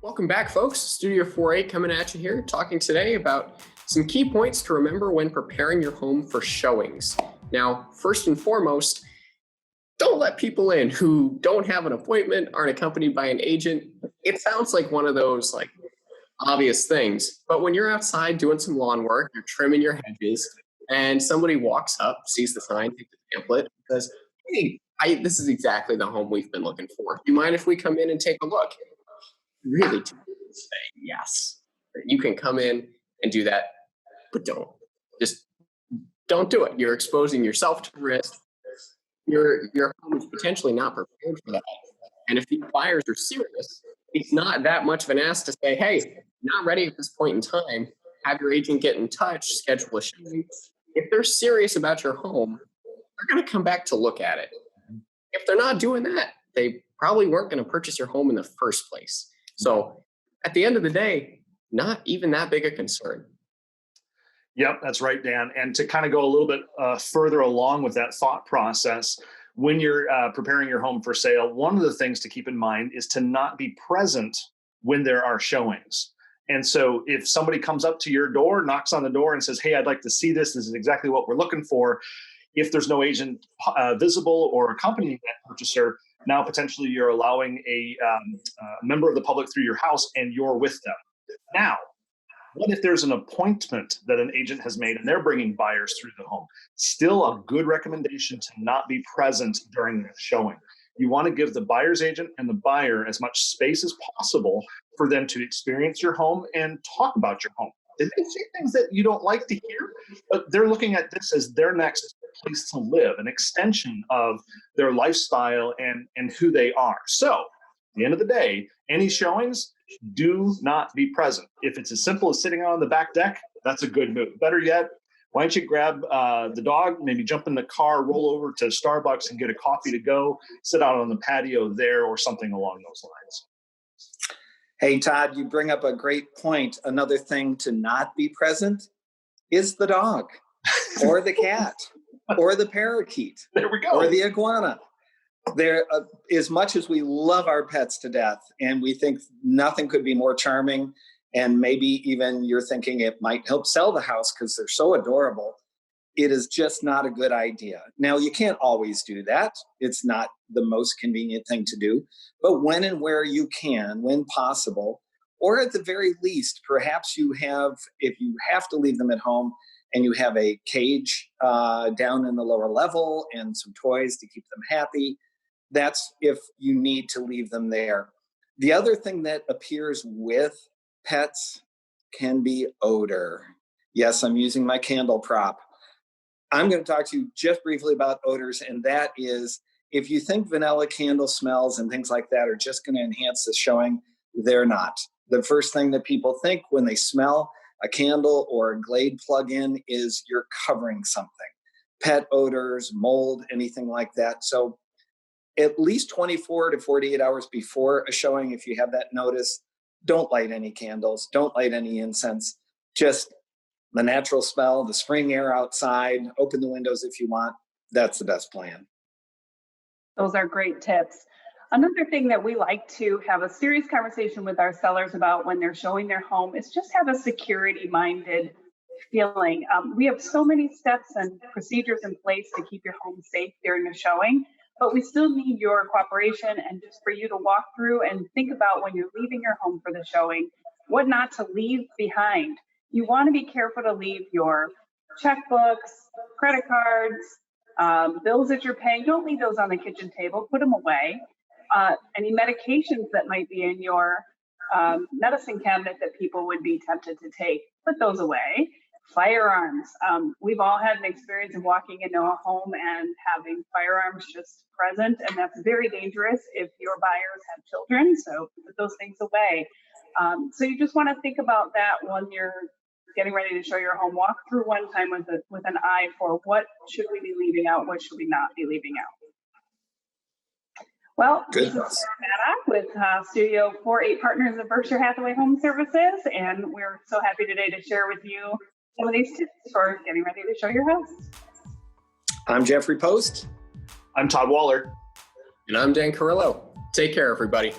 Welcome back, folks. Studio Four8 coming at you here, talking today about some key points to remember when preparing your home for showings. Now, first and foremost, don't let people in who don't have an appointment, aren't accompanied by an agent. It sounds like one of those obvious things, but when you're outside doing some lawn work, you're trimming your hedges, and somebody walks up, sees the sign, takes the pamphlet, and says, "Hey, this is exactly the home we've been looking for. Do you mind if we come in and take a look?" Really to say yes. You can come in and do that, but just don't do it. You're exposing yourself to risk. Your home is potentially not prepared for that. And if these buyers are serious, it's not that much of an ask to say, "Hey, not ready at this point in time. Have your agent get in touch, schedule a showing." If they're serious about your home, they're going to come back to look at it. If they're not doing that, they probably weren't going to purchase your home in the first place. So at the end of the day, not even that big a concern. Yep, that's right, Dan. And to kind of go a little bit further along with that thought process, when you're preparing your home for sale, one of the things to keep in mind is to not be present when there are showings. And so if somebody comes up to your door, knocks on the door and says, "Hey, I'd like to see this. This is exactly what we're looking for." If there's no agent visible or accompanying that purchaser, now potentially you're allowing a member of the public through your house and you're with them. Now, what if there's an appointment that an agent has made and they're bringing buyers through the home? Still a good recommendation to not be present during the showing. You want to give the buyer's agent and the buyer as much space as possible for them to experience your home and talk about your home. They may say things that you don't like to hear, but they're looking at this as their next place to live, an extension of their lifestyle and who they are. So at the end of the day, any showings, do not be present. If it's as simple as sitting on the back deck, that's a good move. Better yet, why don't you grab the dog, maybe jump in the car, roll over to Starbucks and get a coffee to go, sit out on the patio there or something along those lines. Hey, Todd, you bring up a great point. Another thing to not be present is the dog or the cat or the parakeet. There we go. Or the iguana. There, as much as we love our pets to death and we think nothing could be more charming, and maybe even you're thinking it might help sell the house because they're so adorable, it is just not a good idea. Now, you can't always do that. It's not the most convenient thing to do. But when and where you can, when possible, or at the very least, perhaps you have, if you have to leave them at home and you have a cage down in the lower level and some toys to keep them happy, that's if you need to leave them there. The other thing that appears with pets can be odor. Yes, I'm using my candle prop. I'm going to talk to you just briefly about odors, and that is, if you think vanilla candle smells and things like that are just going to enhance the showing, they're not. The first thing that people think when they smell a candle or a Glade plug-in is you're covering something. Pet odors, mold, anything like that. So at least 24 to 48 hours before a showing, if you have that notice, don't light any candles, don't light any incense, just the natural smell, the spring air outside, open the windows if you want. That's the best plan. Those are great tips. Another thing that we like to have a serious conversation with our sellers about when they're showing their home is just have a security-minded feeling. We have so many steps and procedures in place to keep your home safe during a showing, but we still need your cooperation and just for you to walk through and think about when you're leaving your home for the showing, what not to leave behind. You want to be careful to leave your checkbooks, credit cards, bills that you're paying. Don't leave those on the kitchen table. Put them away. Any medications that might be in your medicine cabinet that people would be tempted to take, put those away. Firearms. We've all had an experience of walking into a home and having firearms just present, and that's very dangerous if your buyers have children, so put those things away. So you just want to think about that when you're getting ready to show your home. Walk through one time with an eye for what should we be leaving out, what should we not be leaving out. Well, this is Sarah Maddock with Studio Four8 Partners of Berkshire Hathaway Home Services, and we're so happy today to share with you some of these tips for getting ready to show your house. I'm Jeffrey Post. I'm Todd Waller. And I'm Dan Carrillo. Take care, everybody.